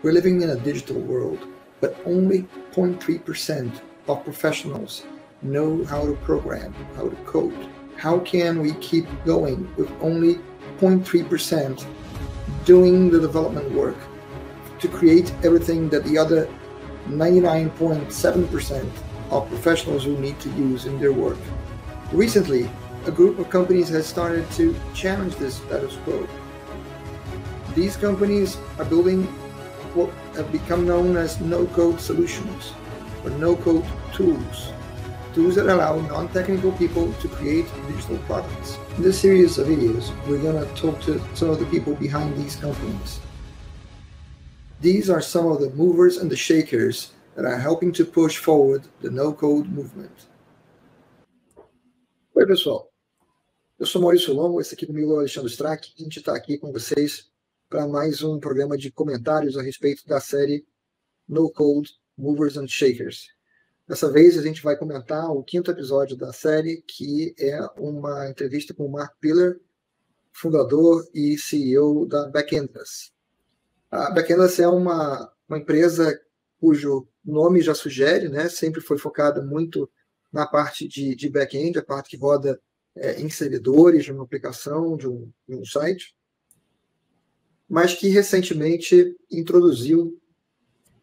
We're living in a digital world, but only 0.3% of professionals know how to program, how to code. How can we keep going with only 0.3% doing the development work to create everything that the other 99.7% of professionals will need to use in their work? Recently, a group of companies has started to challenge this status quo. These companies are building what have become known as no-code solutions, or no-code tools that allow non-technical people to create digital products. In this series of videos, we're going to talk to some of the people behind these companies. These are some of the movers and the shakers that are helping to push forward the no-code movement. Oi, pessoal. Eu sou Maurício Longo, esse aqui comigo é o Alexandre Strack. A gente está aqui com vocês para mais um programa de comentários a respeito da série No Code Movers and Shakers. Dessa vez a gente vai comentar o 5º episódio da série, que é uma entrevista com o Mark Piller, fundador e CEO da Backendless. A Backendless é uma empresa cujo nome já sugere, né, sempre foi focada muito na parte de back-end, a parte que roda em servidores de uma aplicação, de um site, mas que recentemente introduziu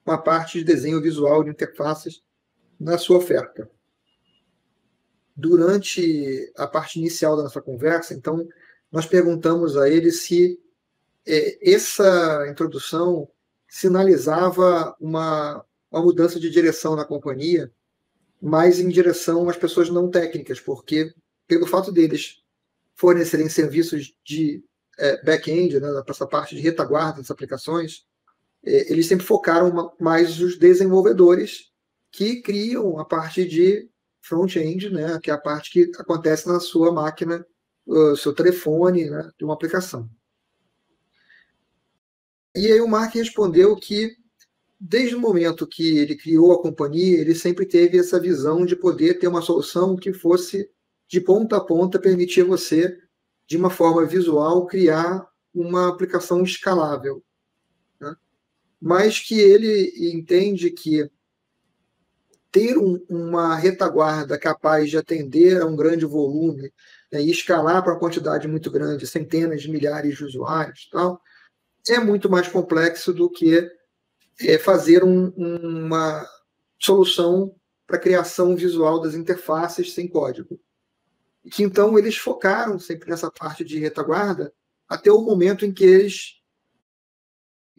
uma parte de desenho visual de interfaces na sua oferta. Durante a parte inicial da nossa conversa, então, nós perguntamos a ele se essa introdução sinalizava uma mudança de direção na companhia, mais em direção às pessoas não técnicas, porque pelo fato deles fornecerem serviços de back-end, né, para essa parte de retaguarda das aplicações, eles sempre focaram mais os desenvolvedores que criam a parte de front-end, né, que é a parte que acontece na sua máquina, seu telefone, né, de uma aplicação. E aí o Mark respondeu que, desde o momento que ele criou a companhia, ele sempre teve essa visão de poder ter uma solução que fosse de ponta a ponta, permitir você, de uma forma visual, criar uma aplicação escalável, né? Mas que ele entende que ter uma retaguarda capaz de atender a um grande volume, né, e escalar para uma quantidade muito grande, centenas de milhares de usuários, tal, é muito mais complexo do que fazer uma solução para a criação visual das interfaces sem código. E que então eles focaram sempre nessa parte de retaguarda até o momento em que eles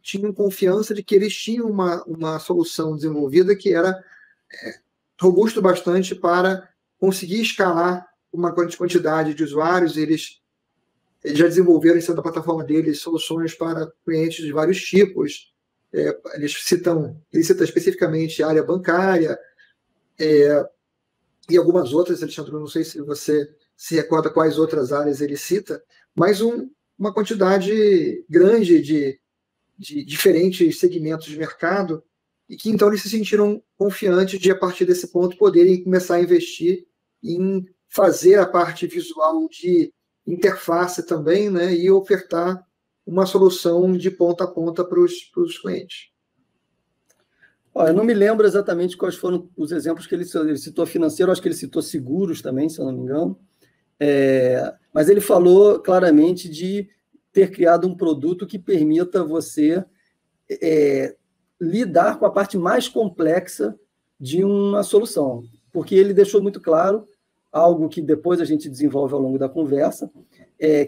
tinham confiança de que eles tinham uma solução desenvolvida que era robusto bastante para conseguir escalar uma quantidade de usuários. Eles já desenvolveram em cima da plataforma deles soluções para clientes de vários tipos. Ele cita especificamente a área bancária e algumas outras. Alexandre, não sei se você se recorda quais outras áreas ele cita, mas uma quantidade grande de diferentes segmentos de mercado, e que então eles se sentiram confiantes de, a partir desse ponto, poderem começar a investir em fazer a parte visual de interface também, né, e ofertar uma solução de ponta a ponta para os clientes. Eu não me lembro exatamente quais foram os exemplos que ele citou financeiro, acho que ele citou seguros também, se eu não me engano, mas ele falou claramente de ter criado um produto que permita você lidar com a parte mais complexa de uma solução, porque ele deixou muito claro, algo que depois a gente desenvolve ao longo da conversa,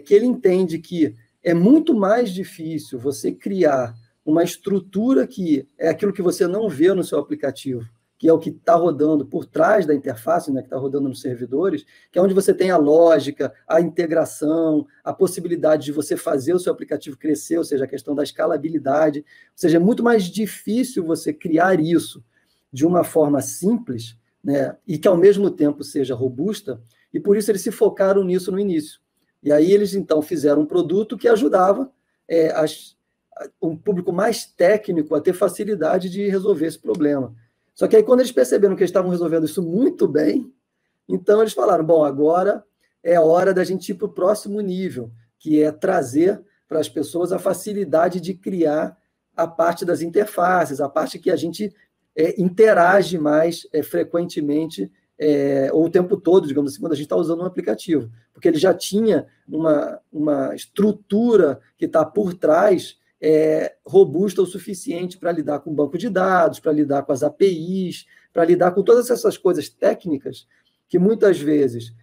que ele entende que é muito mais difícil você criar uma estrutura que é aquilo que você não vê no seu aplicativo, que é o que está rodando por trás da interface, né, que está rodando nos servidores, que é onde você tem a lógica, a integração, a possibilidade de você fazer o seu aplicativo crescer, ou seja, a questão da escalabilidade. Ou seja, é muito mais difícil você criar isso de uma forma simples, né, e que ao mesmo tempo seja robusta, e por isso eles se focaram nisso no início. E aí eles então fizeram um produto que ajudava um público mais técnico a ter facilidade de resolver esse problema. Só que aí, quando eles perceberam que eles estavam resolvendo isso muito bem, então eles falaram, bom, agora é a hora da gente ir para o próximo nível, que é trazer para as pessoas a facilidade de criar a parte das interfaces, a parte que a gente interage mais frequentemente, ou o tempo todo, digamos assim, quando a gente está usando um aplicativo, porque ele já tinha uma estrutura que está por trás robusta o suficiente para lidar com o banco de dados, para lidar com as APIs, para lidar com todas essas coisas técnicas que muitas vezes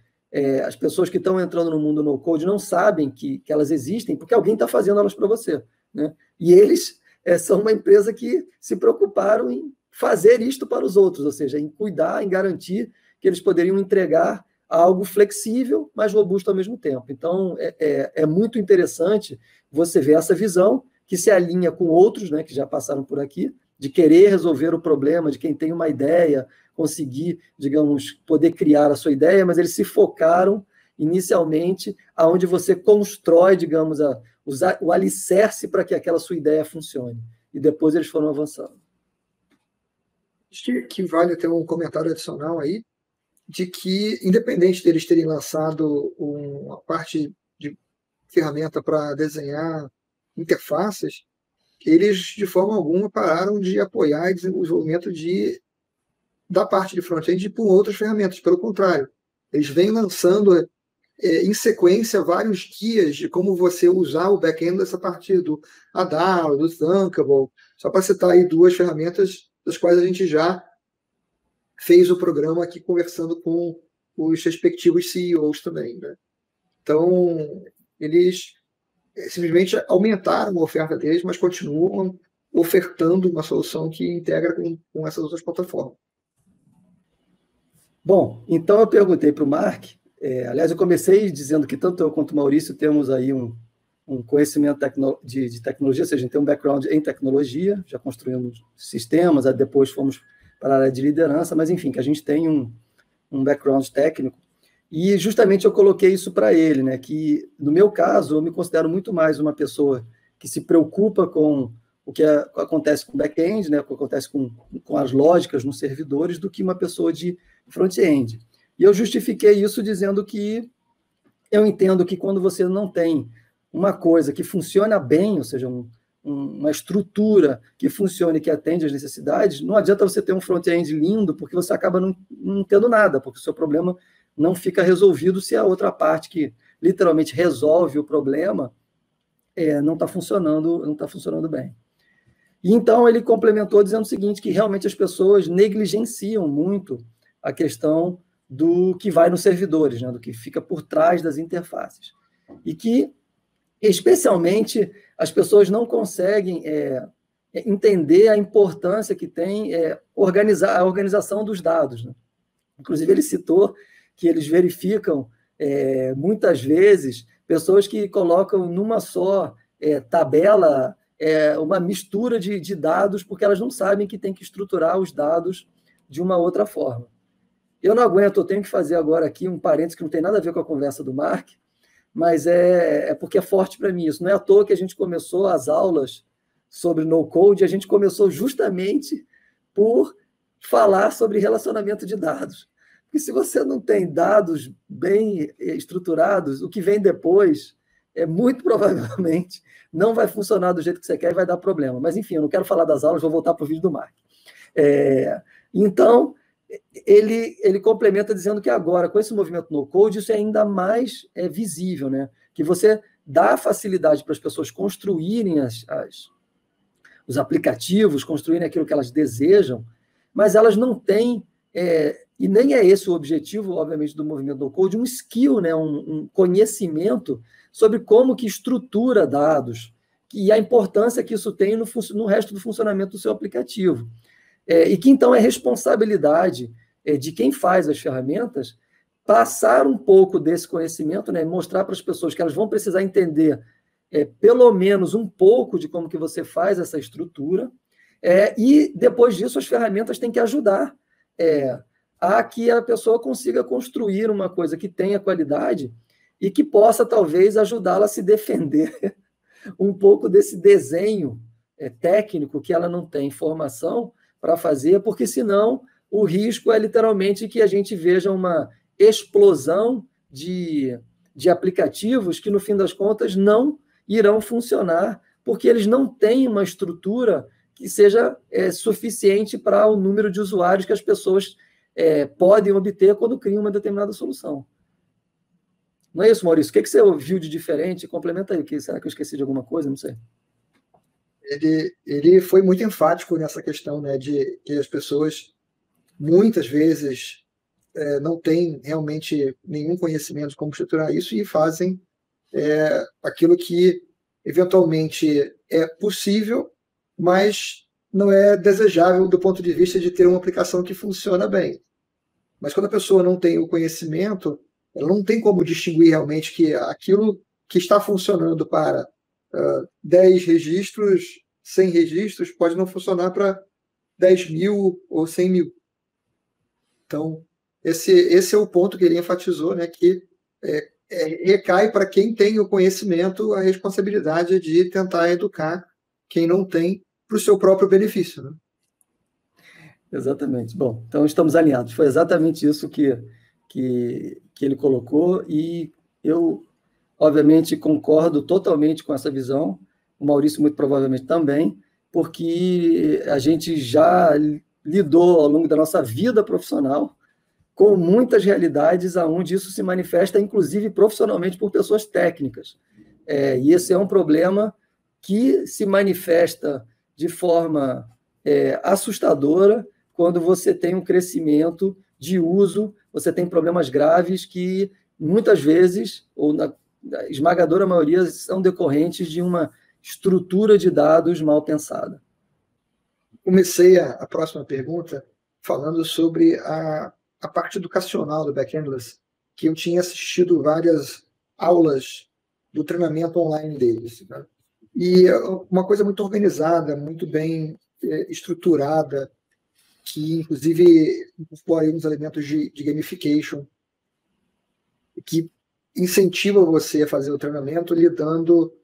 as pessoas que estão entrando no mundo no-code não sabem que elas existem, porque alguém está fazendo elas para você, né? E eles são uma empresa que se preocuparam em fazer isto para os outros, ou seja, em cuidar, em garantir que eles poderiam entregar algo flexível, mas robusto ao mesmo tempo. Então, é muito interessante você ver essa visão que se alinha com outros, né, que já passaram por aqui, de querer resolver o problema, de quem tem uma ideia, conseguir, digamos, poder criar a sua ideia, mas eles se focaram inicialmente aonde você constrói, digamos, o alicerce para que aquela sua ideia funcione. E depois eles foram avançando. Acho que vale até um comentário adicional aí, de que, independente deles terem lançado uma parte de ferramenta para desenhar interfaces, eles, de forma alguma, pararam de apoiar o desenvolvimento da parte de front-end por outras ferramentas. Pelo contrário, eles vêm lançando em sequência vários guias de como você usar o back-end a partir do Adalo, do Thunkable, só para citar aí duas ferramentas das quais a gente já fez o programa aqui conversando com os respectivos CEOs também, né? Então, eles simplesmente aumentaram a oferta deles, mas continuam ofertando uma solução que integra com essas outras plataformas. Bom, então eu perguntei para o Mark, aliás, eu comecei dizendo que tanto eu quanto o Maurício temos aí um conhecimento de tecnologia, ou seja, a gente tem um background em tecnologia, já construímos sistemas, aí depois fomos para a área de liderança, mas enfim, que a gente tem um background técnico. E justamente eu coloquei isso para ele, né, que no meu caso eu me considero muito mais uma pessoa que se preocupa com o que acontece com back-end, né, o que acontece com as lógicas nos servidores, do que uma pessoa de front-end. E eu justifiquei isso dizendo que eu entendo que quando você não tem uma coisa que funciona bem, ou seja, uma estrutura que funcione, que atende às necessidades, não adianta você ter um front-end lindo, porque você acaba não tendo nada, porque o seu problema não fica resolvido se a outra parte que literalmente resolve o problema não está funcionando bem. E então ele complementou dizendo o seguinte, que realmente as pessoas negligenciam muito a questão do que vai nos servidores, né, do que fica por trás das interfaces. E que, especialmente, as pessoas não conseguem entender a importância que tem a organização dos dados, né? Inclusive, ele citou que eles verificam, muitas vezes, pessoas que colocam numa só tabela uma mistura de dados, porque elas não sabem que tem que estruturar os dados de uma outra forma. Eu não aguento, eu tenho que fazer agora aqui um parênteses que não tem nada a ver com a conversa do Mark, mas porque é forte para mim isso. Não é à toa que a gente começou as aulas sobre no-code, a gente começou justamente por falar sobre relacionamento de dados. Porque se você não tem dados bem estruturados, o que vem depois muito provavelmente não vai funcionar do jeito que você quer e vai dar problema. Mas, enfim, eu não quero falar das aulas, vou voltar para o vídeo do Mark. Então, ele complementa dizendo que agora, com esse movimento no-code, isso é ainda mais visível, né? Que você dá facilidade para as pessoas construírem os aplicativos, construírem aquilo que elas desejam, mas elas não têm, e nem é esse o objetivo, obviamente, do movimento no-code, um skill, né? Um conhecimento sobre como que estrutura dados e a importância que isso tem no resto do funcionamento do seu aplicativo. E que, então, é responsabilidade de quem faz as ferramentas passar um pouco desse conhecimento, né, mostrar para as pessoas que elas vão precisar entender pelo menos um pouco de como que você faz essa estrutura, e, depois disso, as ferramentas têm que ajudar a que a pessoa consiga construir uma coisa que tenha qualidade e que possa, talvez, ajudá-la a se defender um pouco desse desenho técnico que ela não tem formação para fazer, porque senão o risco é literalmente que a gente veja uma explosão de aplicativos que, no fim das contas, não irão funcionar porque eles não têm uma estrutura que seja suficiente para o número de usuários que as pessoas podem obter quando criam uma determinada solução. Não é isso, Maurício? O que você ouviu de diferente? Complementa aí. Será que eu esqueci de alguma coisa? Não sei. Ele foi muito enfático nessa questão, né, de que as pessoas, muitas vezes, não têm realmente nenhum conhecimento de como estruturar isso e fazem aquilo que, eventualmente, é possível, mas não é desejável do ponto de vista de ter uma aplicação que funciona bem. Mas quando a pessoa não tem o conhecimento, ela não tem como distinguir realmente que aquilo que está funcionando para 10 registros, 100 registros, pode não funcionar para 10 mil ou 100 mil. Então, esse é o ponto que ele enfatizou, né, que recai para quem tem o conhecimento a responsabilidade de tentar educar quem não tem para o seu próprio benefício. Né? Exatamente. Bom, então estamos alinhados. Foi exatamente isso que ele colocou e eu, obviamente, concordo totalmente com essa visão. O Maurício, muito provavelmente, também, porque a gente já lidou ao longo da nossa vida profissional com muitas realidades onde isso se manifesta, inclusive profissionalmente, por pessoas técnicas. E esse é um problema que se manifesta de forma assustadora quando você tem um crescimento de uso, você tem problemas graves que, muitas vezes, ou na esmagadora maioria, são decorrentes de uma estrutura de dados mal pensada. Comecei a próxima pergunta falando sobre a parte educacional do Backendless, que eu tinha assistido várias aulas do treinamento online deles. Né? E uma coisa muito organizada, muito bem estruturada, que inclusive incorpora uns elementos de gamification, que incentiva você a fazer o treinamento lhe dando,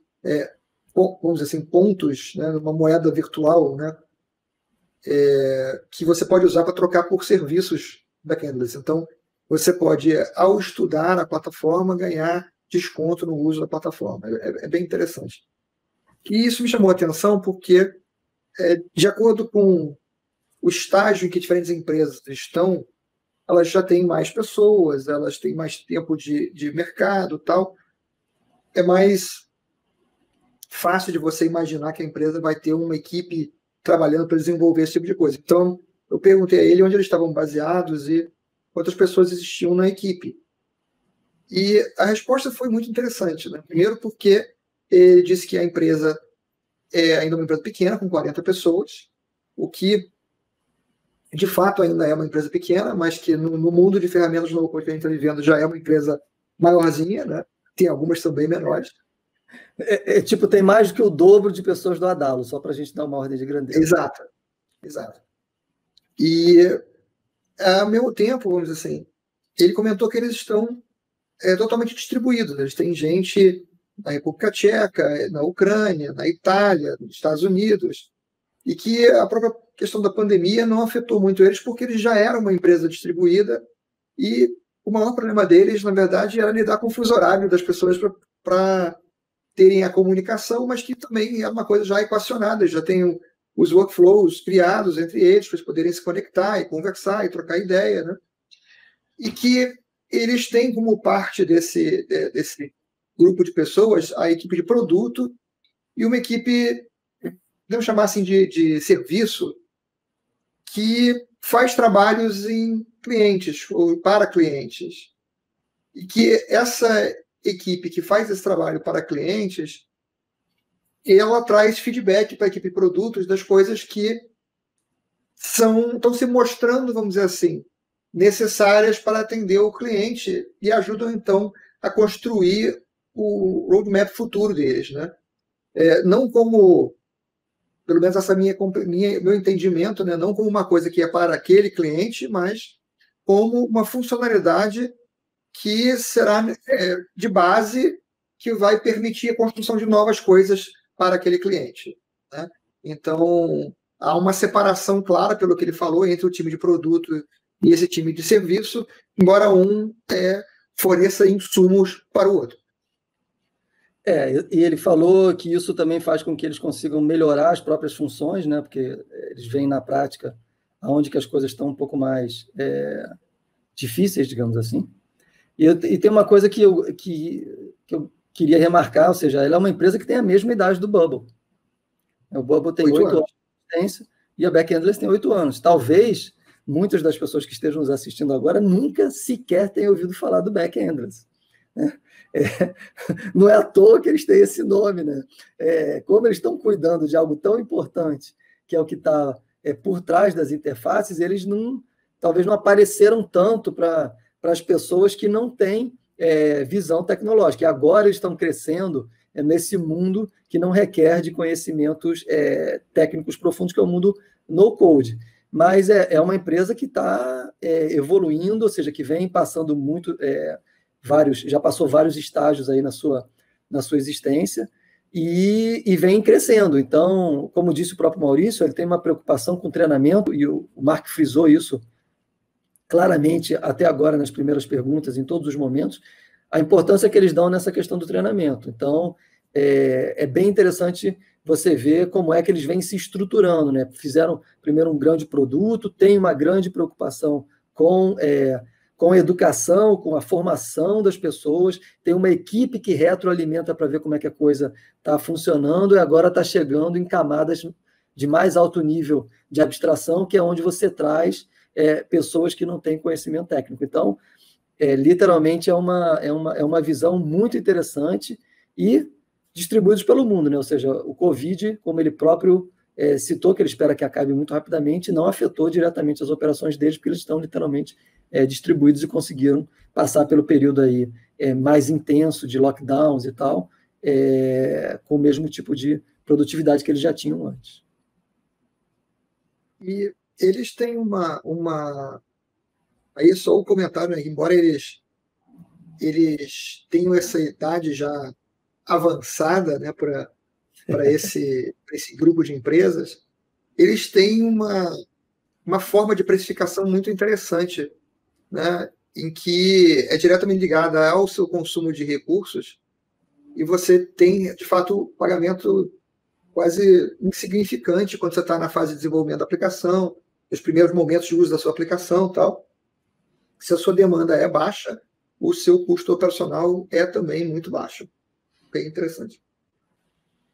vamos dizer assim, pontos, né, uma moeda virtual, né, que você pode usar para trocar por serviços Backendless. Então, você pode, ao estudar a plataforma, ganhar desconto no uso da plataforma. É bem interessante. E isso me chamou a atenção porque, de acordo com o estágio em que diferentes empresas estão, elas já têm mais pessoas, elas têm mais tempo de mercado, tal. É mais fácil de você imaginar que a empresa vai ter uma equipe trabalhando para desenvolver esse tipo de coisa. Então, eu perguntei a ele onde eles estavam baseados e quantas pessoas existiam na equipe. E a resposta foi muito interessante. Né? Primeiro porque ele disse que a empresa é ainda uma empresa pequena, com 40 pessoas, o que de fato ainda é uma empresa pequena, mas que no mundo de ferramentas no que a gente está vivendo já é uma empresa maiorzinha, né? Tem algumas que são bem menores. Tipo, tem mais do que o dobro de pessoas do Adalo, só para a gente dar uma ordem de grandeza. Exato. E, ao mesmo tempo, vamos dizer assim, ele comentou que eles estão totalmente distribuídos. Eles têm gente na República Tcheca, na Ucrânia, na Itália, nos Estados Unidos, e que a própria questão da pandemia não afetou muito eles, porque eles já eram uma empresa distribuída e o maior problema deles, na verdade, era lidar com o fuso horário das pessoas para terem a comunicação, mas que também é uma coisa já equacionada, eles já têm os workflows criados entre eles, para eles poderem se conectar e conversar e trocar ideia, né? E que eles têm como parte desse grupo de pessoas a equipe de produto e uma equipe, vamos chamar assim, de serviço, que faz trabalhos em clientes ou para clientes. E que essa equipe que faz esse trabalho para clientes, ela traz feedback para a equipe de produtos das coisas que estão se mostrando, vamos dizer assim, necessárias para atender o cliente e ajudam, então, a construir o roadmap futuro deles. Né? Não como, pelo menos essa meu entendimento, né? Não como uma coisa que é para aquele cliente, mas como uma funcionalidade que será de base, que vai permitir a construção de novas coisas para aquele cliente. Né? Então, há uma separação clara, pelo que ele falou, entre o time de produto e esse time de serviço, embora um forneça insumos para o outro. E ele falou que isso também faz com que eles consigam melhorar as próprias funções, né? Porque eles veem na prática aonde que as coisas estão um pouco mais difíceis, digamos assim. E tem uma coisa que eu queria remarcar, ou seja, ela é uma empresa que tem a mesma idade do Bubble. O Bubble tem 8 anos de existência e a Back Endless tem 8 anos. Talvez muitas das pessoas que estejam nos assistindo agora nunca sequer tenham ouvido falar do Back Endless. Né? Não é à toa que eles têm esse nome, né? Como eles estão cuidando de algo tão importante, que é o que está por trás das interfaces, eles talvez não apareceram tanto para as pessoas que não têm visão tecnológica. E agora eles estão crescendo nesse mundo que não requer de conhecimentos técnicos profundos, que é o mundo no-code. Mas é uma empresa que está evoluindo, ou seja, que vem passando já passou vários estágios aí na sua existência e vem crescendo. Então, como disse o próprio Maurício, ele tem uma preocupação com treinamento, e o Mark frisou isso claramente até agora nas primeiras perguntas, em todos os momentos, a importância que eles dão nessa questão do treinamento. Então, é bem interessante você ver como é que eles vêm se estruturando, né? Fizeram primeiro um grande produto, tem uma grande preocupação com a educação, com a formação das pessoas, tem uma equipe que retroalimenta para ver como é que a coisa está funcionando, e agora está chegando em camadas de mais alto nível de abstração, que é onde você traz pessoas que não têm conhecimento técnico. Então, literalmente é uma visão muito interessante e distribuídos pelo mundo, né? Ou seja, o Covid, como ele próprio citou, que ele espera que acabe muito rapidamente, não afetou diretamente as operações deles, porque eles estão literalmente distribuídos e conseguiram passar pelo período aí mais intenso de lockdowns e tal, com o mesmo tipo de produtividade que eles já tinham antes. E eles têm aí só o comentário, né? Embora eles tenham essa idade já avançada, né, para esse grupo de empresas, eles têm uma forma de precificação muito interessante, né, em que é diretamente ligada ao seu consumo de recursos, e você tem, de fato, pagamento quase insignificante quando você está na fase de desenvolvimento da aplicação, os primeiros momentos de uso da sua aplicação, tal. Se a sua demanda é baixa, o seu custo operacional é também muito baixo. Bem interessante.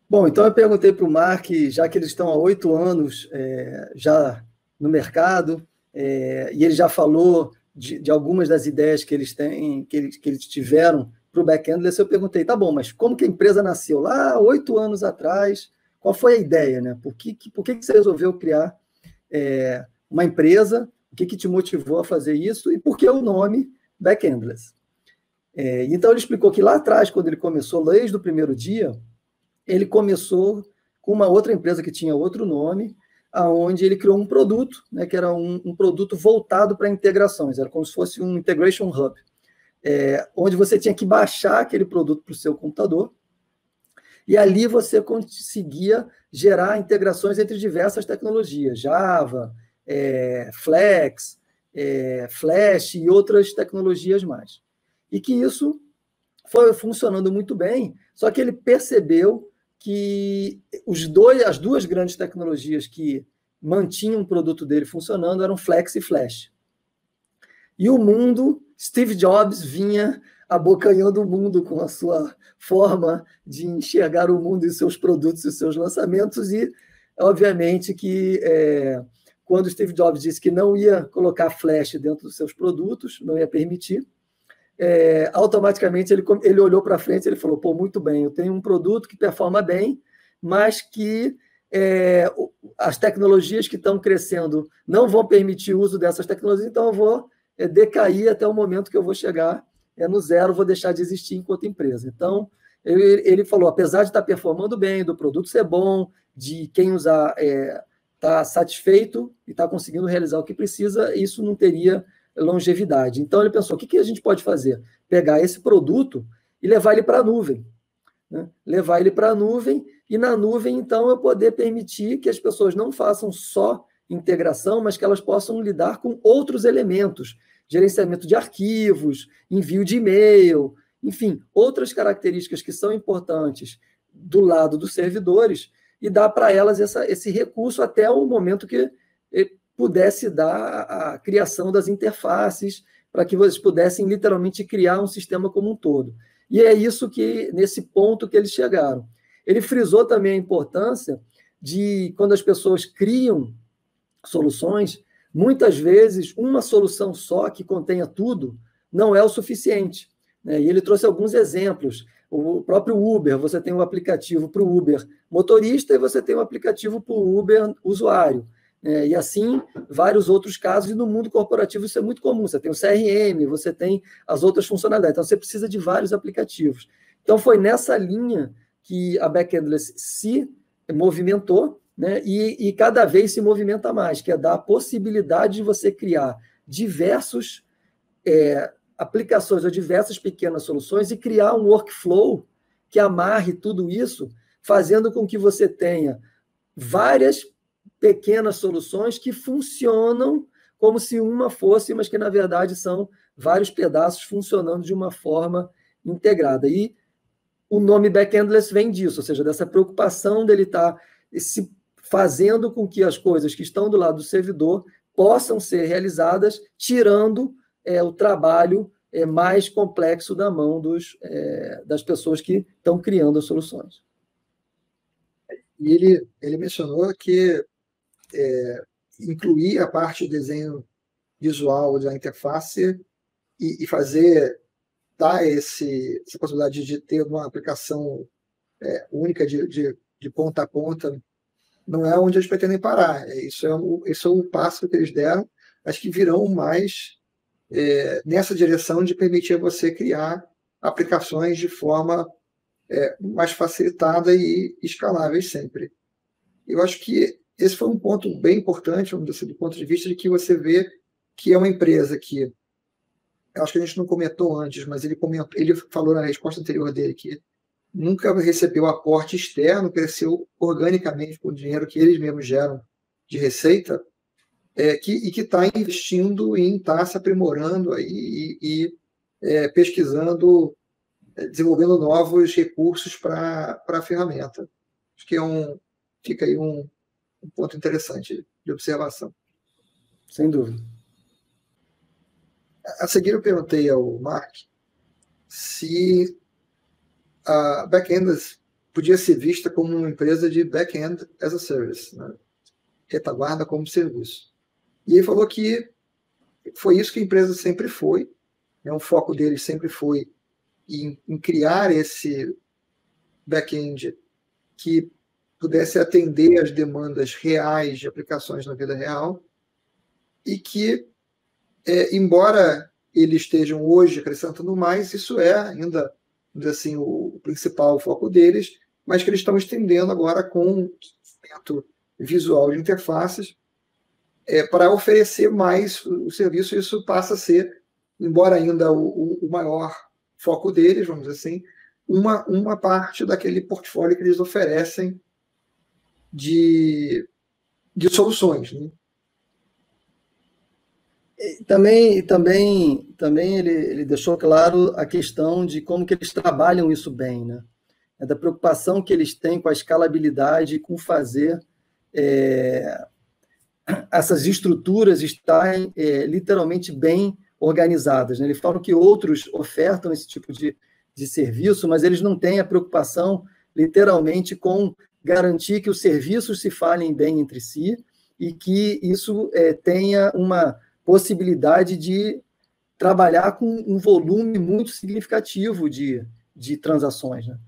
Bom, então eu perguntei para o Mark, já que eles estão há 8 anos já no mercado, e ele já falou de algumas das ideias que eles têm, que eles tiveram para o Back Endless, eu perguntei, tá bom, mas como que a empresa nasceu lá 8 anos atrás? Qual foi a ideia, né? Por que você resolveu criar uma empresa? O que te motivou a fazer isso? E por que o nome Back Endless? Então, ele explicou que lá atrás, quando ele começou, desde o primeiro dia, ele começou com uma outra empresa que tinha outro nome, aonde ele criou um produto, né, que era um produto voltado para integrações, era como se fosse um Integration Hub, onde você tinha que baixar aquele produto para o seu computador, e ali você conseguia gerar integrações entre diversas tecnologias, Java, Flex, Flash e outras tecnologias mais. E que isso foi funcionando muito bem, só que ele percebeu que as duas grandes tecnologias que mantinham o produto dele funcionando eram Flex e Flash. E o mundo, Steve Jobs vinha abocanhando o mundo com a sua forma de enxergar o mundo e seus produtos e seus lançamentos, e obviamente que quando Steve Jobs disse que não ia colocar Flash dentro dos seus produtos, não ia permitir, automaticamente ele olhou para frente e ele falou, pô, muito bem, eu tenho um produto que performa bem, mas que as tecnologias que estão crescendo não vão permitir o uso dessas tecnologias, então eu vou decair até o momento que eu vou chegar no zero, vou deixar de existir enquanto empresa. Então, ele falou, apesar de estar performando bem, do produto ser bom, de quem usar está satisfeito e está conseguindo realizar o que precisa, isso não teria longevidade. Então, ele pensou, o que a gente pode fazer? Pegar esse produto e levar ele para a nuvem. Né? Levar ele para a nuvem, e na nuvem, então, eu poder permitir que as pessoas não façam só integração, mas que elas possam lidar com outros elementos, gerenciamento de arquivos, envio de e-mail, enfim, outras características que são importantes do lado dos servidores e dar para elas esse recurso até o momento que pudesse dar a criação das interfaces para que vocês pudessem literalmente criar um sistema como um todo. E é isso que, nesse ponto que eles chegaram. Ele frisou também a importância de, quando as pessoas criam soluções, muitas vezes uma solução só que contenha tudo não é o suficiente, né? E ele trouxe alguns exemplos. O próprio Uber, você tem um aplicativo para o Uber motorista e você tem um aplicativo para o Uber usuário. E assim, vários outros casos, e no mundo corporativo isso é muito comum. Você tem o CRM, você tem as outras funcionalidades. Então, você precisa de vários aplicativos. Então, foi nessa linha que a Backendless se movimentou, né? E cada vez se movimenta mais, que é dar a possibilidade de você criar diversos aplicações ou diversas pequenas soluções e criar um workflow que amarre tudo isso, fazendo com que você tenha várias pequenas soluções que funcionam como se uma fosse, mas que, na verdade, são vários pedaços funcionando de uma forma integrada. E o nome Backendless vem disso, ou seja, dessa preocupação dele estar se fazendo com que as coisas que estão do lado do servidor possam ser realizadas, tirando o trabalho mais complexo da mão das pessoas que estão criando as soluções. E ele mencionou que incluir a parte de desenho visual da interface e dar essa possibilidade de ter uma aplicação única de ponta a ponta, não é onde eles pretendem parar. Esse é o passo que eles deram. Acho que virão mais nessa direção de permitir você criar aplicações de forma mais facilitada e escaláveis sempre. Eu acho que esse foi um ponto bem importante, vamos dizer, do ponto de vista de que você vê que é uma empresa que, eu acho que a gente não comentou antes, mas ele falou na resposta anterior dele que nunca recebeu aporte externo, cresceu organicamente com o dinheiro que eles mesmos geram de receita, e que está investindo em estar se aprimorando aí e pesquisando, desenvolvendo novos recursos para a ferramenta. Acho que fica aí um ponto interessante de observação. Sem dúvida. A seguir, eu perguntei ao Mark se a Backendless podia ser vista como uma empresa de Backend as a Service, né? Retaguarda como serviço. E ele falou que foi isso que a empresa sempre foi, né? O foco deles sempre foi em criar esse back-end que pudesse atender às demandas reais de aplicações na vida real e que, embora eles estejam hoje acrescentando mais, isso é ainda, assim, o principal foco deles, mas que eles estão estendendo agora com o desenvolvimento visual de interfaces para oferecer mais o serviço. Isso passa a ser, embora ainda o maior foco deles, vamos dizer assim, uma parte daquele portfólio que eles oferecem de soluções, né? Também ele deixou claro a questão de como que eles trabalham isso bem, né? Da preocupação que eles têm com a escalabilidade, com fazer essas estruturas estarem literalmente bem organizadas, né? Ele fala que outros ofertam esse tipo de serviço, mas eles não têm a preocupação literalmente com garantir que os serviços se falem bem entre si e que isso tenha uma possibilidade de trabalhar com um volume muito significativo de transações, né?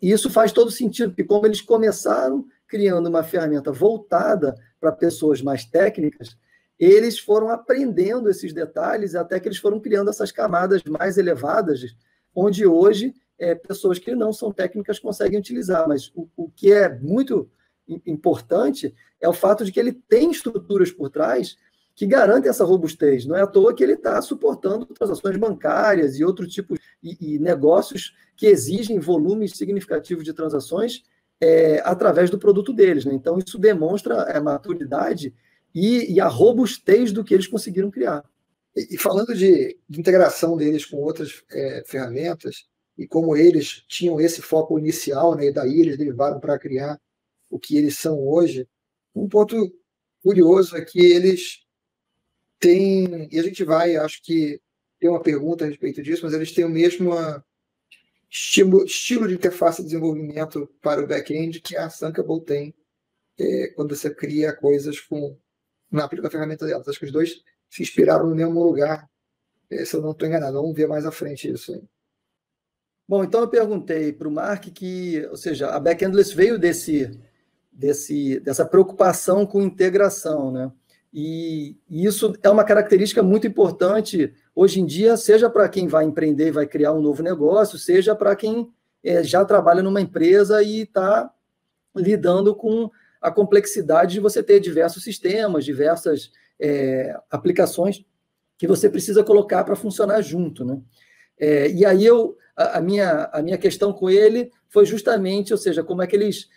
Isso faz todo sentido, porque como eles começaram criando uma ferramenta voltada para pessoas mais técnicas, eles foram aprendendo esses detalhes até que eles foram criando essas camadas mais elevadas, onde hoje pessoas que não são técnicas conseguem utilizar. Mas o que é muito importante é o fato de que ele tem estruturas por trás que garantem essa robustez. Não é à toa que ele está suportando transações bancárias e outro tipo de negócios que exigem volumes significativos de transações através do produto deles, né? Então, isso demonstra a maturidade e a robustez do que eles conseguiram criar. E falando de integração deles com outras ferramentas, e como eles tinham esse foco inicial, né, e daí eles derivaram para criar o que eles são hoje, um ponto curioso é que eles têm, e a gente vai, acho que tem uma pergunta a respeito disso, mas eles têm o mesmo estilo de interface de desenvolvimento para o back-end que a Ansible tem quando você cria coisas na ferramenta delas. Acho que os dois se inspiraram no mesmo lugar, se eu não estou enganado. Vamos ver mais à frente isso aí. Bom, então eu perguntei para o Mark que, ou seja, a Backendless veio dessa preocupação com integração, né? E isso é uma característica muito importante hoje em dia, seja para quem vai empreender e vai criar um novo negócio, seja para quem já trabalha numa empresa e está lidando com a complexidade de você ter diversos sistemas, diversas aplicações que você precisa colocar para funcionar junto, né? E aí a minha questão com ele foi justamente, ou seja, como é que eles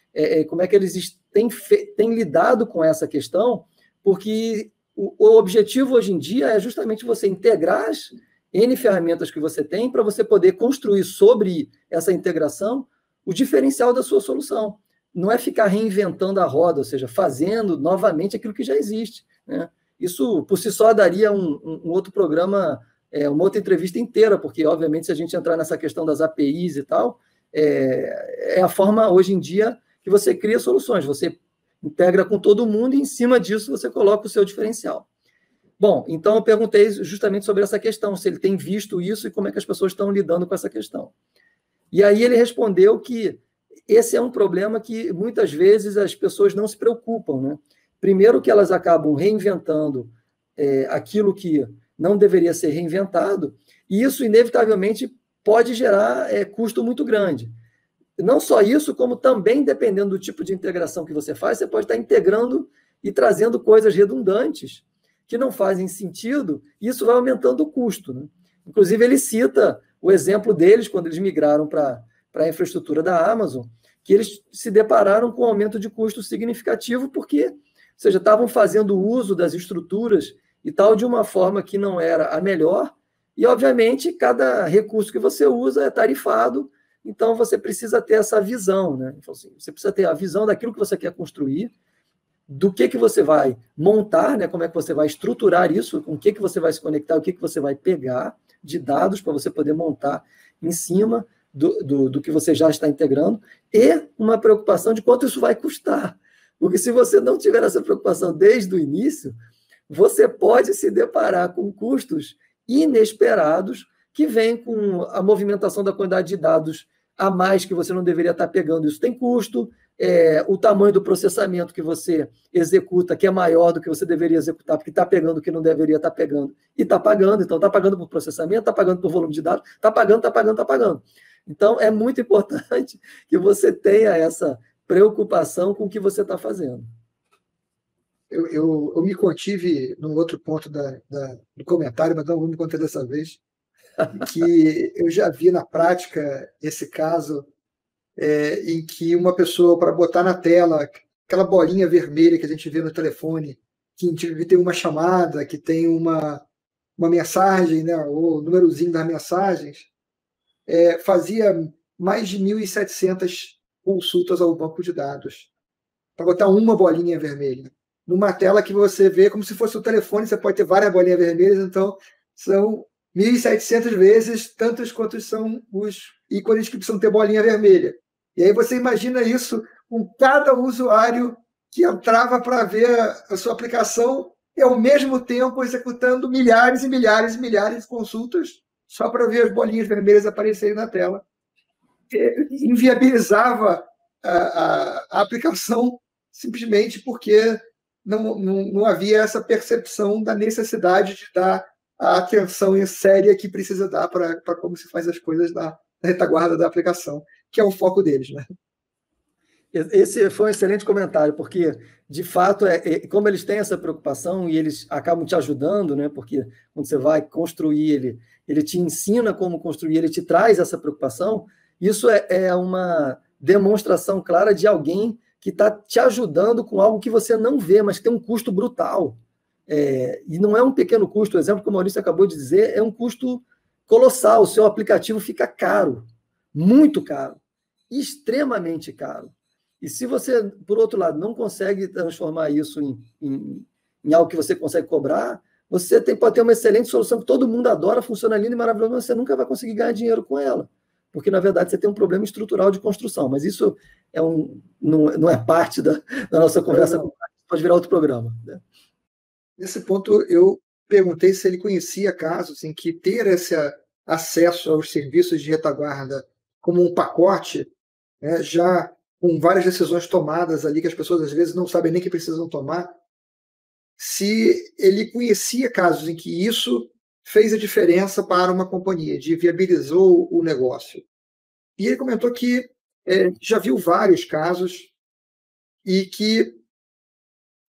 têm lidado com essa questão, porque o objetivo hoje em dia é justamente você integrar as N ferramentas que você tem para você poder construir sobre essa integração o diferencial da sua solução. Não é ficar reinventando a roda, ou seja, fazendo novamente aquilo que já existe, né? Isso, por si só, daria um outro programa, uma outra entrevista inteira, porque, obviamente, se a gente entrar nessa questão das APIs e tal, é a forma, hoje em dia, que você cria soluções. Você integra com todo mundo e, em cima disso, você coloca o seu diferencial. Bom, então eu perguntei justamente sobre essa questão, se ele tem visto isso e como é que as pessoas estão lidando com essa questão. E aí ele respondeu que esse é um problema que, muitas vezes, as pessoas não se preocupam, né? Primeiro que elas acabam reinventando aquilo que não deveria ser reinventado, e isso, inevitavelmente, pode gerar custo muito grande. Não só isso, como também, dependendo do tipo de integração que você faz, você pode estar integrando e trazendo coisas redundantes que não fazem sentido, e isso vai aumentando o custo, né? Inclusive, ele cita o exemplo deles, quando eles migraram para a infraestrutura da Amazon, que eles se depararam com um aumento de custo significativo, porque, ou seja, estavam fazendo uso das estruturas e tal de uma forma que não era a melhor, e, obviamente, cada recurso que você usa é tarifado, então você precisa ter essa visão, né? Então, assim, você precisa ter a visão daquilo que você quer construir, do que você vai montar, né? Como é que você vai estruturar isso, com o que você vai se conectar, o que você vai pegar de dados para você poder montar em cima do que você já está integrando, e uma preocupação de quanto isso vai custar. Porque se você não tiver essa preocupação desde o início, você pode se deparar com custos inesperados que vêm com a movimentação da quantidade de dados a mais que você não deveria estar pegando. Isso tem custo, o tamanho do processamento que você executa, que é maior do que você deveria executar, porque está pegando o que não deveria estar pegando, e está pagando. Então, está pagando por processamento, está pagando por volume de dados, está pagando. Então, é muito importante que você tenha essa preocupação com o que você está fazendo. Eu me contive num outro ponto do comentário, mas não vou me conter dessa vez, que eu já vi na prática esse caso em que uma pessoa, para botar na tela aquela bolinha vermelha que a gente vê no telefone, que tem uma chamada, que tem uma mensagem, né, o númerozinho das mensagens, fazia mais de 1.700 consultas ao banco de dados, para botar uma bolinha vermelha. Numa tela que você vê como se fosse o telefone, você pode ter várias bolinhas vermelhas, então são 1.700 vezes tantos quantos são os ícones que precisam ter bolinha vermelha. E aí você imagina isso com cada usuário que entrava para ver a sua aplicação e, ao mesmo tempo, executando milhares e milhares e milhares de consultas só para ver as bolinhas vermelhas aparecerem na tela. Inviabilizava a aplicação simplesmente porque não havia essa percepção da necessidade de dar a atenção séria que precisa dar para como se faz as coisas na retaguarda da aplicação, que é o foco deles, né? Esse foi um excelente comentário, porque, de fato, como eles têm essa preocupação e eles acabam te ajudando, né? Porque quando você vai construir, ele te ensina como construir, ele te traz essa preocupação. Isso é uma demonstração clara de alguém que está te ajudando com algo que você não vê, mas que tem um custo brutal. E não é um pequeno custo, o exemplo que o Maurício acabou de dizer é um custo colossal. O seu aplicativo fica caro, muito caro, extremamente caro. E se você, por outro lado, não consegue transformar isso em algo que você consegue cobrar, você pode ter uma excelente solução que todo mundo adora, funciona lindo e maravilhoso, mas você nunca vai conseguir ganhar dinheiro com ela. Porque, na verdade, você tem um problema estrutural de construção. Mas isso não é parte da nossa conversa, pode virar outro programa. Né? Nesse ponto, eu perguntei se ele conhecia casos em que ter esse acesso aos serviços de retaguarda como um pacote, né, já com várias decisões tomadas ali, que as pessoas às vezes não sabem nem que precisam tomar, se ele conhecia casos em que isso fez a diferença para uma companhia, de viabilizou o negócio. E ele comentou que já viu vários casos e que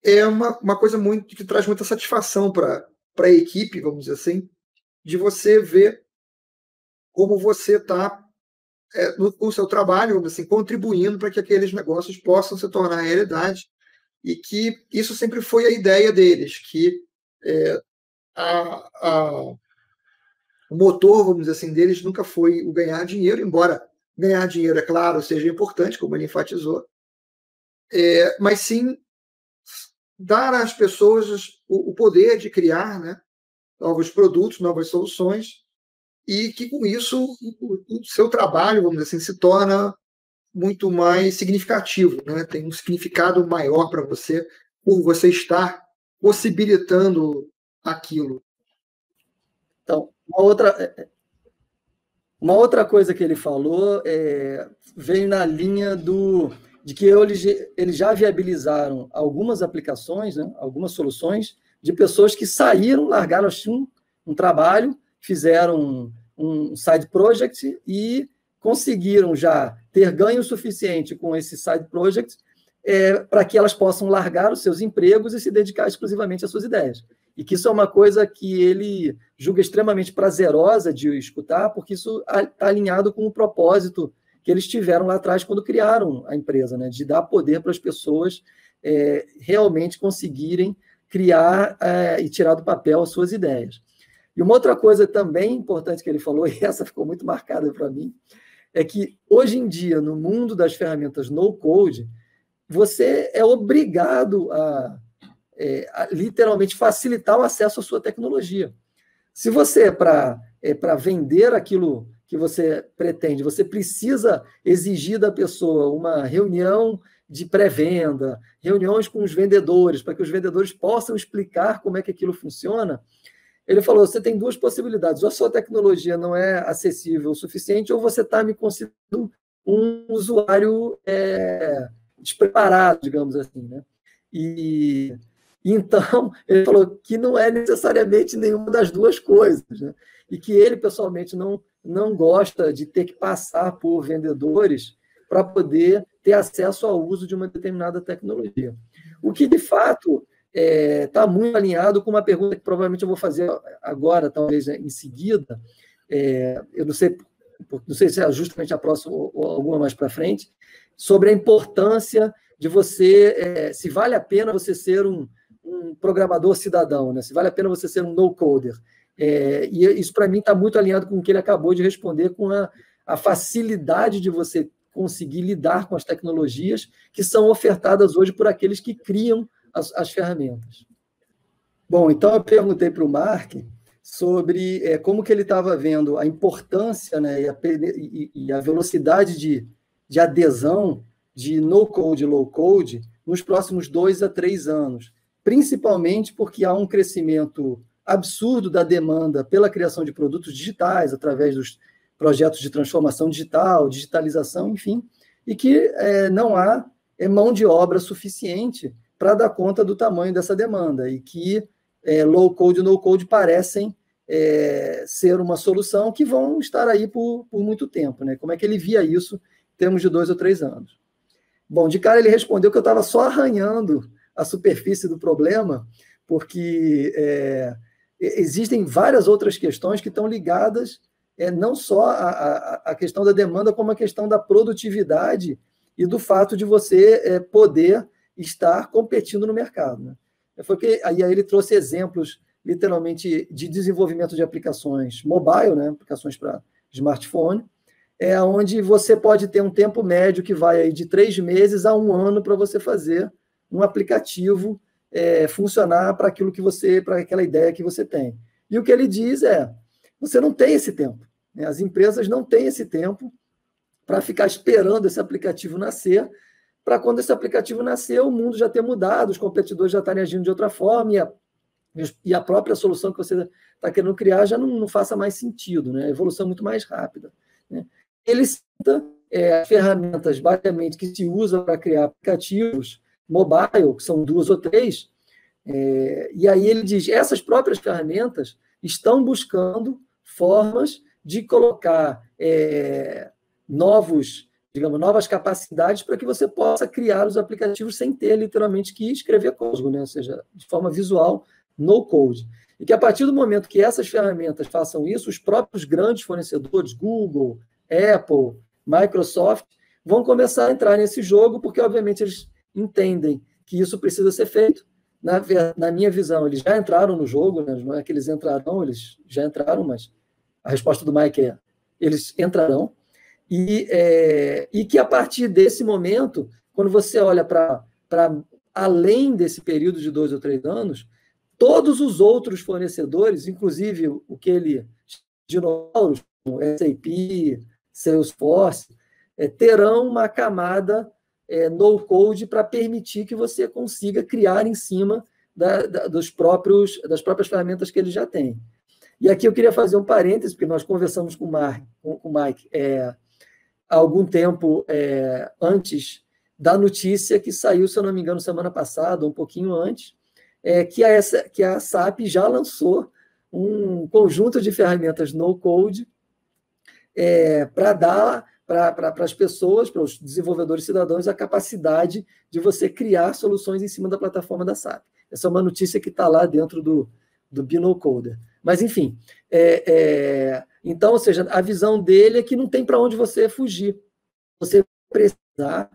é uma coisa que traz muita satisfação para a equipe, vamos dizer assim, de você ver como você está com o seu trabalho, vamos dizer assim, contribuindo para que aqueles negócios possam se tornar realidade, e que isso sempre foi a ideia deles, que o motor, vamos dizer assim, deles nunca foi o ganhar dinheiro, embora ganhar dinheiro, é claro, seja importante, como ele enfatizou, mas sim dar às pessoas o poder de criar, né, novos produtos, novas soluções, e que com isso o seu trabalho, vamos dizer assim, se torna muito mais significativo, né? Tem um significado maior para você por você estar possibilitando aquilo. Então, uma outra coisa que ele falou veio na linha de que eles já viabilizaram algumas aplicações, né, algumas soluções de pessoas que saíram, largaram um trabalho, fizeram um side project e conseguiram já ter ganho suficiente com esse side project para que elas possam largar os seus empregos e se dedicar exclusivamente às suas ideias. E que isso é uma coisa que ele julga extremamente prazerosa de escutar, porque isso está alinhado com o propósito que eles tiveram lá atrás quando criaram a empresa, né? De dar poder para as pessoas realmente conseguirem criar e tirar do papel as suas ideias. E uma outra coisa também importante que ele falou, e essa ficou muito marcada para mim, é que hoje em dia, no mundo das ferramentas no-code, você é obrigado a literalmente facilitar o acesso à sua tecnologia. Se você, para vender aquilo que você pretende, você precisa exigir da pessoa uma reunião de pré-venda, reuniões com os vendedores, para que os vendedores possam explicar como é que aquilo funciona, ele falou, você tem duas possibilidades, ou a sua tecnologia não é acessível o suficiente, ou você está me considerando um usuário despreparado, digamos assim, né? E então, ele falou que não é necessariamente nenhuma das duas coisas, né? E que ele, pessoalmente, não gosta de ter que passar por vendedores para poder ter acesso ao uso de uma determinada tecnologia. O que, de fato, está muito alinhado com uma pergunta que provavelmente eu vou fazer agora, talvez em seguida, eu não sei se é justamente a próxima ou alguma mais para frente, sobre a importância de você, se vale a pena você ser um programador cidadão, né? Se vale a pena você ser um no-coder. E isso, para mim, está muito alinhado com o que ele acabou de responder, com a facilidade de você conseguir lidar com as tecnologias que são ofertadas hoje por aqueles que criam as ferramentas. Bom, então eu perguntei para o Mark sobre como que ele estava vendo a importância, né, e a velocidade de adesão de no-code e low-code nos próximos 2 a 3 anos, principalmente porque há um crescimento absurdo da demanda pela criação de produtos digitais, através dos projetos de transformação digital, digitalização, enfim, e que não há mão de obra suficiente para dar conta do tamanho dessa demanda, e que low-code e no-code parecem ser uma solução que vão estar aí por muito tempo, né? Como é que ele via isso em termos de 2 ou 3 anos? Bom, de cara ele respondeu que eu estava só arranhando a superfície do problema, porque existem várias outras questões que estão ligadas não só à questão da demanda, como a questão da produtividade e do fato de você poder estar competindo no mercado, né? Aí ele trouxe exemplos, literalmente, de desenvolvimento de aplicações mobile, né? Aplicações para smartphone, onde você pode ter um tempo médio que vai aí de 3 meses a 1 ano para você fazer um aplicativo funcionar para aquilo que para aquela ideia que você tem. E o que ele diz você não tem esse tempo, né? As empresas não têm esse tempo para ficar esperando esse aplicativo nascer, para quando esse aplicativo nascer, o mundo já ter mudado, os competidores já estarem agindo de outra forma e a própria solução que você está querendo criar já não faça mais sentido, né? A evolução é muito mais rápida, né? Ele cita ferramentas, basicamente, que se usam para criar aplicativos mobile, que são 2 ou 3, e aí ele diz, essas próprias ferramentas estão buscando formas de colocar novas capacidades para que você possa criar os aplicativos sem ter, literalmente, que escrever código, né? Ou seja, de forma visual, no code. E que a partir do momento que essas ferramentas façam isso, os próprios grandes fornecedores, Google, Apple, Microsoft, vão começar a entrar nesse jogo, porque, obviamente, eles entendem que isso precisa ser feito. Na minha visão, eles já entraram no jogo, né? Não é que eles entrarão, eles já entraram, mas a resposta do Mike eles entrarão. E que a partir desse momento, quando você olha para além desse período de 2 ou 3 anos, todos os outros fornecedores, inclusive o que ele dinossauros, SAP, Salesforce, terão uma camada no-code para permitir que você consiga criar em cima das próprias ferramentas que ele já tem. E aqui eu queria fazer um parênteses, porque nós conversamos com o Mike há algum tempo antes da notícia que saiu, se eu não me engano, semana passada, um pouquinho antes, que a SAP já lançou um conjunto de ferramentas no-code para dar para as pessoas, para os desenvolvedores cidadãos, a capacidade de você criar soluções em cima da plataforma da SAP. Essa é uma notícia que está lá dentro do BinoCoder. Mas, enfim, então, ou seja, a visão dele é que não tem para onde você fugir. Você precisar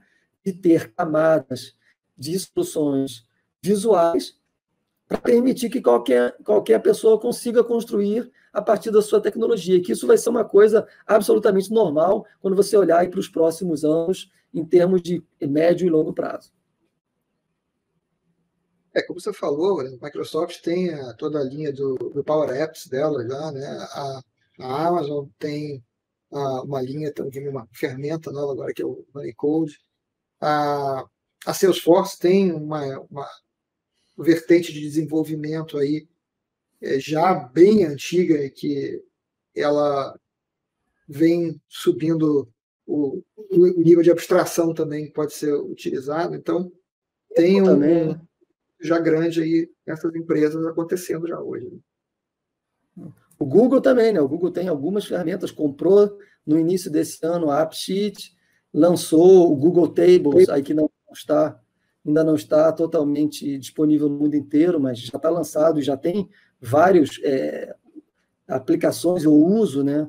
de ter camadas de soluções visuais para permitir que qualquer pessoa consiga construir a partir da sua tecnologia, e que isso vai ser uma coisa absolutamente normal quando você olhar para os próximos anos em termos de médio e longo prazo. Como você falou, a Microsoft tem toda a linha do Power Apps dela já, né? A Amazon tem uma linha, também uma ferramenta nova agora, que é o Honeycode. A Salesforce tem uma vertente de desenvolvimento aí já bem antiga, que ela vem subindo o nível de abstração também que pode ser utilizado. Então, tem já grande aí essas empresas acontecendo já hoje. O Google também, né? O Google tem algumas ferramentas, comprou no início desse ano a AppSheet, lançou o Google Tables, aí que ainda não está totalmente disponível no mundo inteiro, mas já está lançado e já tem várias aplicações ou uso, né,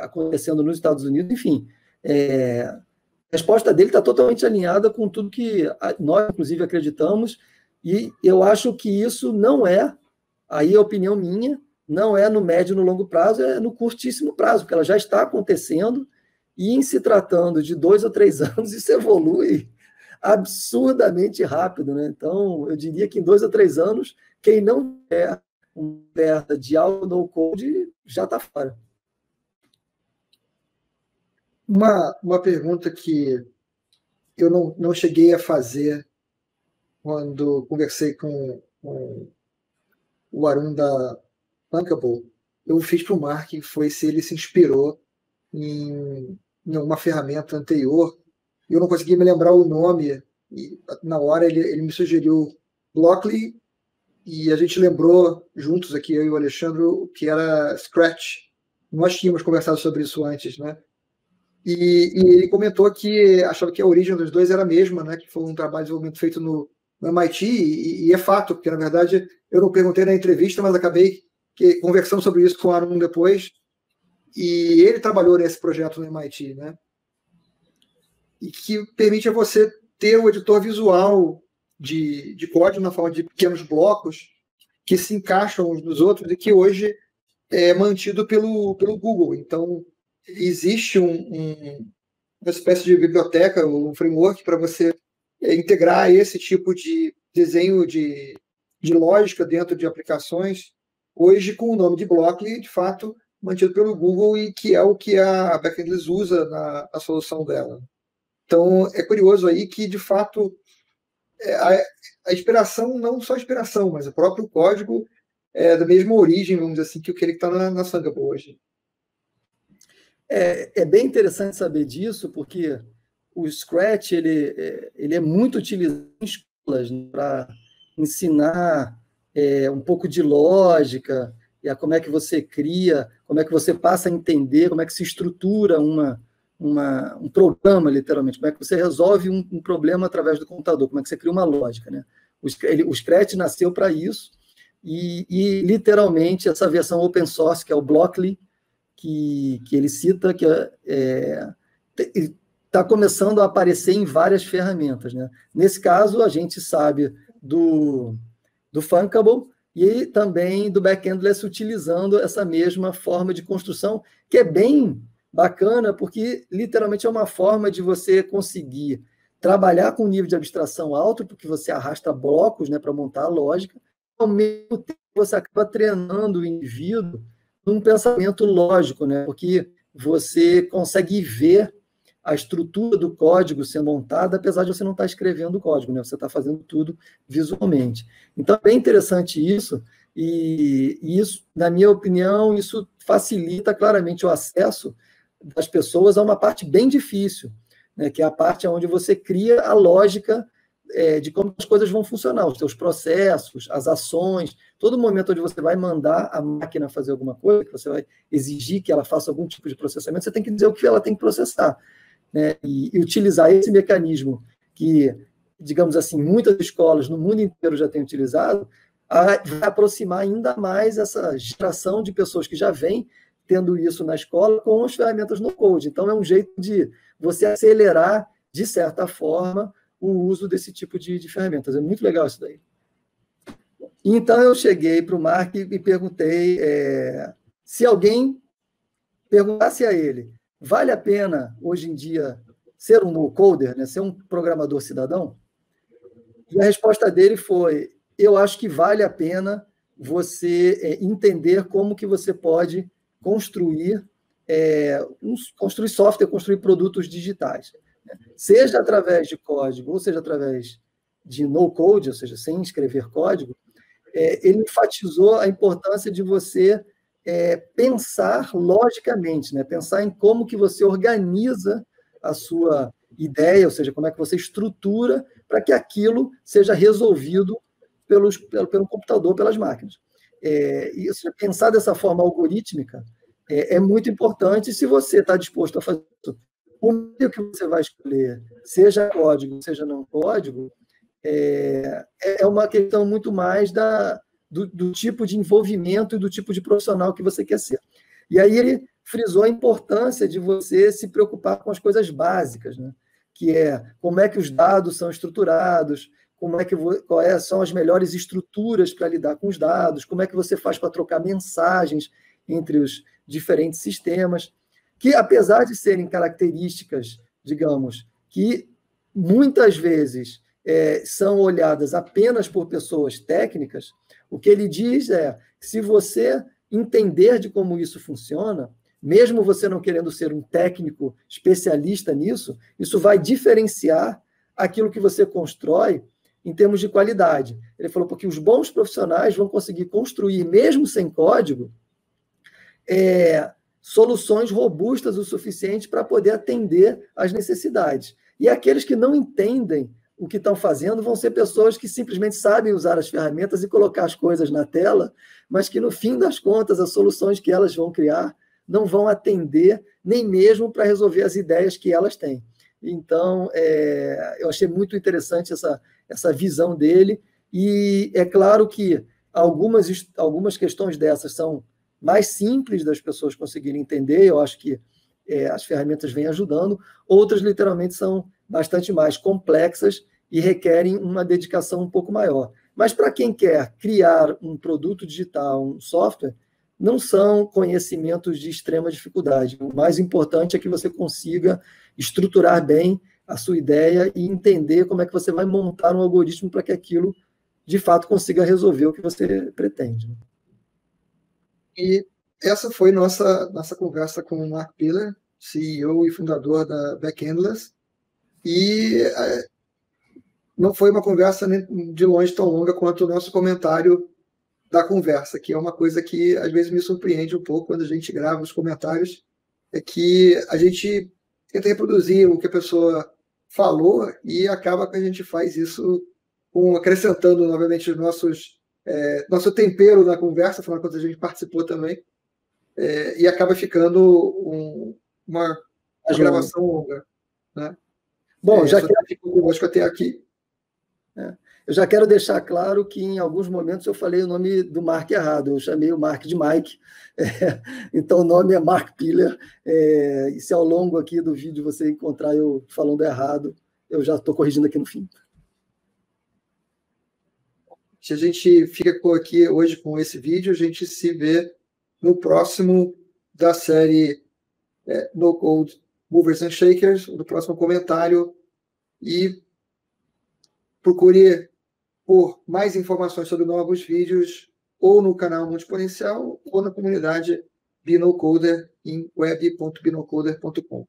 acontecendo nos Estados Unidos. Enfim, a resposta dele está totalmente alinhada com tudo que nós, inclusive, acreditamos, e eu acho que isso não aí é a opinião minha, não é no médio e no longo prazo, é no curtíssimo prazo, porque ela já está acontecendo, e em se tratando de 2 ou 3 anos, isso evolui absurdamente rápido, né? Então, eu diria que em 2 ou 3 anos, quem não é uma oferta de algo no code já está fora. Uma pergunta que eu não cheguei a fazer quando conversei com o Arun da Bankable, eu fiz para o Mark, foi se ele se inspirou em uma ferramenta anterior. Eu não conseguia me lembrar o nome, e na hora ele me sugeriu Blockly, e a gente lembrou juntos aqui, eu e o Alexandre, que era Scratch. Nós tínhamos conversado sobre isso antes, né? E ele comentou que achava que a origem dos dois era a mesma, né? Que foi um trabalho de desenvolvimento feito no MIT, e é fato, porque na verdade eu não perguntei na entrevista, mas acabei conversando sobre isso com o Arun depois, e ele trabalhou nesse projeto no MIT, né? E que permite a você ter o editor visual de código na forma de pequenos blocos que se encaixam uns nos outros e que hoje é mantido pelo Google. Então, existe uma espécie de biblioteca, um framework para você integrar esse tipo de desenho de lógica dentro de aplicações, hoje com o nome de Blockly, de fato, mantido pelo Google e que é o que a Backendless usa na solução dela. Então, é curioso aí que, de fato, a inspiração, não só a inspiração, mas o próprio código é da mesma origem, vamos dizer assim, que o que ele está na Thunderbird hoje. É bem interessante saber disso, porque o Scratch ele é muito utilizado em escolas, né, para ensinar um pouco de lógica, e como é que você cria, como é que você passa a entender, como é que se estrutura um programa, literalmente, como é que você resolve um problema através do computador, como é que você cria uma lógica, né? O Scratch nasceu para isso, e literalmente essa versão open source, que é o Blockly, que ele cita, que está começando a aparecer em várias ferramentas, né? Nesse caso, a gente sabe do Funkable e também do Backendless utilizando essa mesma forma de construção, que é bem bacana, porque literalmente é uma forma de você conseguir trabalhar com um nível de abstração alto, porque você arrasta blocos, né, para montar a lógica, ao mesmo tempo você acaba treinando o indivíduo num pensamento lógico, né, porque você consegue ver a estrutura do código sendo montada, apesar de você não estar escrevendo o código, né? Você está fazendo tudo visualmente. Então, é bem interessante isso, e isso, na minha opinião, isso facilita claramente o acesso das pessoas a uma parte bem difícil, né? Que é a parte onde você cria a lógica de como as coisas vão funcionar, os seus processos, as ações, todo momento onde você vai mandar a máquina fazer alguma coisa, que você vai exigir que ela faça algum tipo de processamento, você tem que dizer o que ela tem que processar. Né, e utilizar esse mecanismo que, digamos assim, muitas escolas no mundo inteiro já têm utilizado, vai aproximar ainda mais essa geração de pessoas que já vêm tendo isso na escola com as ferramentas no code. Então, é um jeito de você acelerar, de certa forma, o uso desse tipo de ferramentas. É muito legal isso daí. Então, eu cheguei para o Mark e perguntei se alguém perguntasse a ele: vale a pena, hoje em dia, ser um no-coder, né? Ser um programador cidadão? E a resposta dele foi: eu acho que vale a pena você entender como que você pode construir software, construir produtos digitais. Né? Seja através de código, ou seja através de no-code, ou seja, sem escrever código, ele enfatizou a importância de você pensar logicamente, né? Pensar em como que você organiza a sua ideia, ou seja, como é que você estrutura para que aquilo seja resolvido pelo computador, pelas máquinas. E pensar dessa forma algorítmica é muito importante. Se você está disposto a fazer isso, o meio que você vai escolher, seja código, seja não código, é uma questão muito mais do tipo de envolvimento e do tipo de profissional que você quer ser. E aí ele frisou a importância de você se preocupar com as coisas básicas, né? Que é como é que os dados são estruturados, quais são as melhores estruturas para lidar com os dados, como é que você faz para trocar mensagens entre os diferentes sistemas, que apesar de serem características, digamos, que muitas vezes são olhadas apenas por pessoas técnicas, o que ele diz é que se você entender de como isso funciona, mesmo você não querendo ser um técnico especialista nisso, isso vai diferenciar aquilo que você constrói em termos de qualidade. Ele falou porque os bons profissionais vão conseguir construir, mesmo sem código, soluções robustas o suficiente para poder atender às necessidades. E aqueles que não entendem o que estão fazendo vão ser pessoas que simplesmente sabem usar as ferramentas e colocar as coisas na tela, mas que, no fim das contas, as soluções que elas vão criar não vão atender nem mesmo para resolver as ideias que elas têm. Então, eu achei muito interessante essa visão dele, e é claro que algumas questões dessas são mais simples das pessoas conseguirem entender, eu acho que as ferramentas vêm ajudando, outras literalmente são bastante mais complexas e requerem uma dedicação um pouco maior. Mas para quem quer criar um produto digital, um software, não são conhecimentos de extrema dificuldade. O mais importante é que você consiga estruturar bem a sua ideia e entender como é que você vai montar um algoritmo para que aquilo, de fato, consiga resolver o que você pretende. E essa foi nossa conversa com o Mark Piller, CEO e fundador da Backendless. E não foi uma conversa nem de longe tão longa quanto o nosso comentário da conversa, que é uma coisa que às vezes me surpreende um pouco quando a gente grava os comentários, é que a gente tenta reproduzir o que a pessoa falou e acaba que a gente faz isso acrescentando novamente nosso tempero na conversa, afinal de contas a gente participou também, e acaba ficando uma gravação longa. Né? Bom, já que ficou conosco até aqui. Eu já quero deixar claro que em alguns momentos eu falei o nome do Mark errado, eu chamei o Mark de Mike, então o nome é Mark Piller, e se ao longo aqui do vídeo você encontrar eu falando errado, eu já estou corrigindo aqui no fim. Se a gente fica aqui hoje com esse vídeo, a gente se vê no próximo da série No Code Movers and Shakers, no próximo comentário, e procure por mais informações sobre novos vídeos ou no canal Mundo Exponencial ou na comunidade Binocoder em web.binocoder.com.